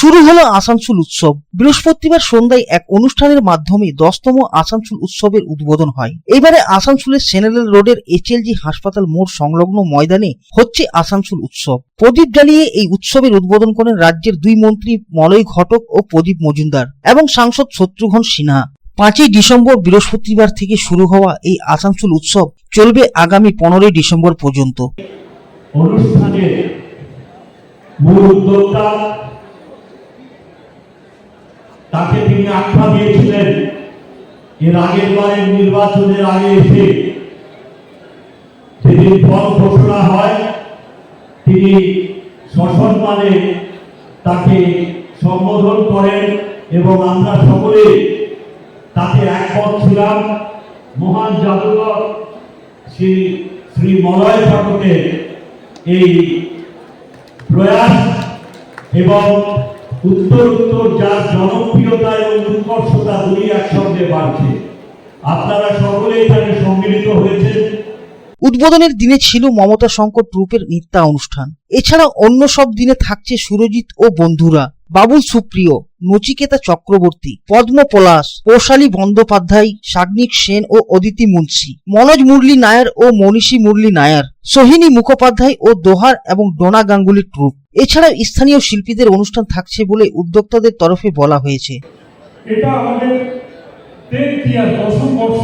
শুরু হলো আসানসোল উৎসব। বৃহস্পতিবার সন্ধ্যায় এক অনুষ্ঠানের মাধ্যমে 10তম আসানসোল উৎসবের উদ্বোধন হয়। এবারে আসানসোলের সেনেলাল রোডের HLG হাসপাতাল মোড় সংলগ্ন ময়দানে হচ্ছে আসানসোল উৎসব। প্রদীপ জ্বালিয়ে এই উৎসবের উদ্বোধন করেন রাজ্যের দুই মন্ত্রী মলয় ঘটক ও প্রদীপ মজুমদার এবং সাংসদ শত্রুঘ্ন সিনহা। 5ই ডিসেম্বর বৃহস্পতিবার থেকে শুরু হওয়া এই আসানসোল উৎসব চলবে আগামী 15ই ডিসেম্বর পর্যন্ত। অনুষ্ঠানের মূল উদ্যোক্তা তাকে তিনি আখ্যা দিয়েছিলেন এর আগের বারের নির্বাচনের আগে এসে যেদিন ফল ঘোষণা হয় তিনি সসম্মানে তাকে সম্বোধন করেন এবং আমরা সকলে তাতে একমত ছিলাম। মহান জাদুকর শ্রী মলয় ঘটকের এই প্রয়াস এবং উত্তর যার জনপ্রিয়তা এবং উৎকর্ষতা দুই একসঙ্গে বাড়ছে। আপনারা সকলে এখানে সম্মিলিত হয়েছেন। উদ্বোধনের দিনে ছিল মমতা শঙ্কর ট্রুপের নৃত্য অনুষ্ঠান। এছাড়া অন্য সব দিনে থাকছে সুরজিৎ ও বন্ধুরা, বাবুল সুপ্রিয়, নচিকেতা চক্রবর্তী, পদ্ম পলাশ, পৌশালী বন্দ্যোপাধ্যায়, সাগ্নিক সেন ও অদিতি মুন্সি, মনোজ মুরলী নায়ার ও মনীষী মুরলী নায়ার, সোহিনী মুখোপাধ্যায় ও দোহার এবং ডোনা গাঙ্গুলি ট্রুপ। এছাড়াও স্থানীয় শিল্পীদের অনুষ্ঠান থাকছে বলে উদ্যোক্তাদের তরফে বলা হয়েছে। এটা আমাদের 10ম বর্ষ,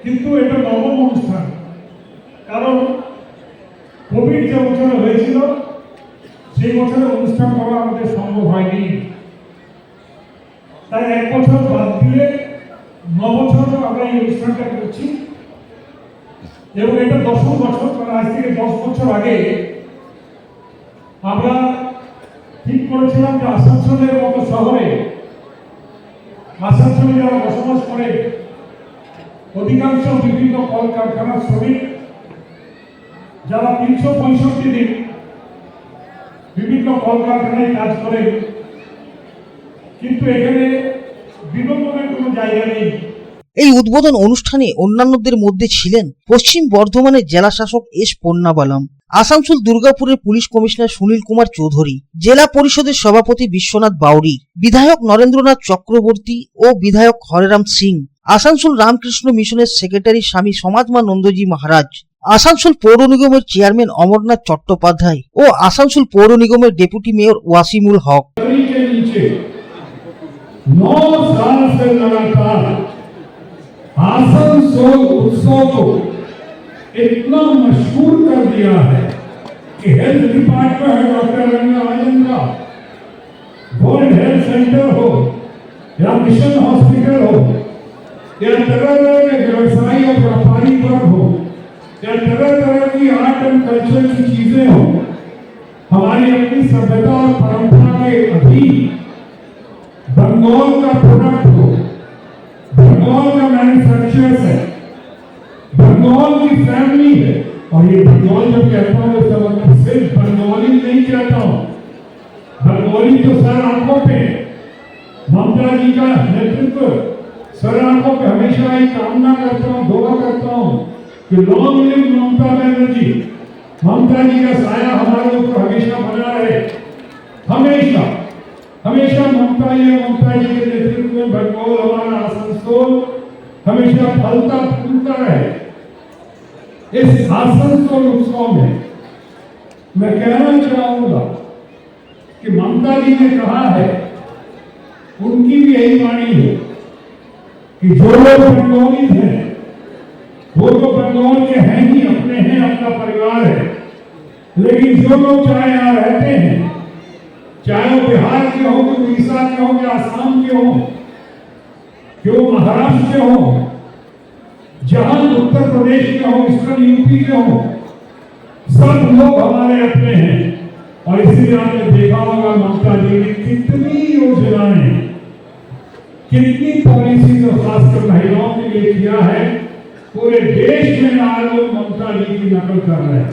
কিন্তু এটা নবম অনুষ্ঠান, কারণ কোভিড যে বছরে হয়েছিল সেই বছরে অনুষ্ঠান করা আমাদের সম্ভব হয়নি। তাই এক বছর বাদ দিয়ে 9 বছর আমরা এই অনুষ্ঠানটা করছি এবং এটা 10ম বছর। কারণ আজ থেকে 10 বছর আগে আমরা ঠিক করেছিলাম যে আসানসোলের মতো শহরে আসানসোলে যারা বসবাস করে অধিকাংশ বিভিন্ন কলকারখানার শ্রমিক যারা 365 দিন বিভিন্ন কলকারখানায় কাজ করে, কিন্তু এখানে বিনোদনের কোনো জায়গা নেই। এই উদ্বোধন অনুষ্ঠানে অন্যান্যদের মধ্যে ছিলেন পশ্চিম বর্ধমানের জেলা শাসক এস পন্নাবালাম, আসানসোল দুর্গাপুরের পুলিশ কমিশনার সুনীল কুমার চৌধুরী, জেলা পরিষদের সভাপতি বিশ্বনাথ বাউরি, বিধায়ক নরেন্দ্রনাথ চক্রবর্তী ও বিধায়ক হরেরাম সিং, আসানসোল রামকৃষ্ণ মিশনের সেক্রেটারি স্বামী সমাজমানন্দজি মহারাজ, আসানসোল পৌর নিগমের চেয়ারম্যান অমরনাথ চট্টোপাধ্যায় ও আসানসোল পৌর নিগমের ডেপুটি মেয়র ওয়াসিমুল হক। 9 साल से लगातार आसनसोल उत्सव को इतना मशहूर कर दिया है कि हेल्थ डिपार्टमेंट है डॉक्टर रंगराजन का, वर्ल्ड हेल्थ सेंटर हो या मिशन हॉस्पिटल हो या तरह तरह के व्यवसायी और व्यापारी वर्ग हो या तरह तरह की आर्ट एंड कल्चर की चीजें हो, हमारी अपनी सभ्यता और परंपरा के अधीन बंगाल का प्रोडक्ट हो, बंगाल का मैन्युफैक्चरर्स है, बंगाल की फैमिली है। और ये बंगाल जब कहता हूँ तो मैं सिर्फ बंगाली नहीं कहता हूँ, बंगाली तो सर आंखों पे ममता जी का नेतृत्व, सर आंखों पे हमेशा एक कामना करता हूँ, दुआ करता हूँ कि लॉन्ग लिव ममता बनर्जी, ममता जी का साया हमारे ऊपर हमेशा बना रहे, हमेशा हमेशा ममता जी के नेतृत्व में बंगाल हमारा आसनसोल हमेशा फलता फूलता रहे। इस आसनसोल उत्सव में मैं कहना चाहूंगा कि ममता जी ने कहा है, उनकी भी यही वाणी है कि जो लोग बंगाली हैं वो तो बंगाल के हैं ही, अपने हैं, अपना परिवार है, लेकिन जो लोग चाहे यहाँ रहते हैं, चाहे वो बिहार के हो, कि उड़ीसा के हो, कि आसाम के हो, कि वो महाराष्ट्र के हो, जहां उत्तर प्रदेश के हो, ईस्टर्न यूपी के हो, सब लोग हमारे अपने हैं। और इसीलिए आपने देखा होगा ममता जी ने कितनी योजनाएं, कितनी पॉलिसी जो खासकर महिलाओं के लिए किया है, पूरे देश में आज लोग ममता जी की नकल कर रहे हैं।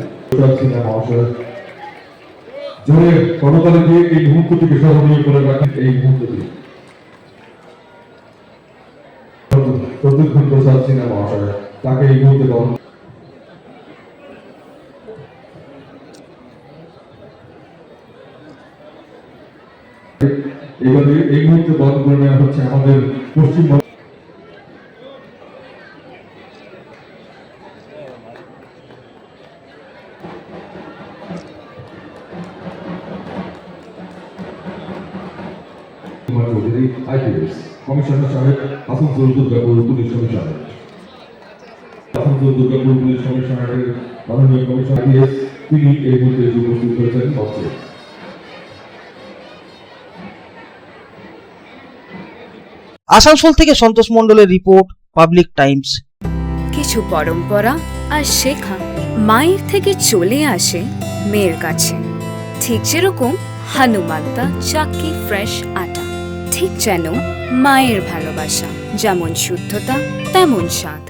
জোরে করতালি দিয়ে এই মুহূর্তটিকে স্মরণীয় করে রাখেন। এই মুহূর্তটি প্রদ্যুৎ প্রসাদ সিনহা মহাশয়, তাকে এই মুহূর্তে এবারে এই মুহূর্তে বন্ধ করে নেওয়া হচ্ছে আমাদের পশ্চিমবঙ্গ চৌধুরী IPS কমিশনার সাহেব Asansol Durgapur police commissioner Asansol Durgapur police কমিশনারের মাননীয় কমিশনার IPS তিনি এই মুহূর্তে উপস্থিত হয়েছেন মঞ্চে। আসানসোল থেকে সন্তোষ মণ্ডলের রিপোর্ট, পাবলিক টাইমস। কিছু পরম্পরা আর শেখা মায়ের থেকে চলে আসে মেয়ের কাছে, ঠিক যেরকম হনুমান্তা চাক্কি ফ্রেশ আটা, ঠিক যেন মায়ের ভালোবাসা, যেমন শুদ্ধতা তেমন স্বাদ।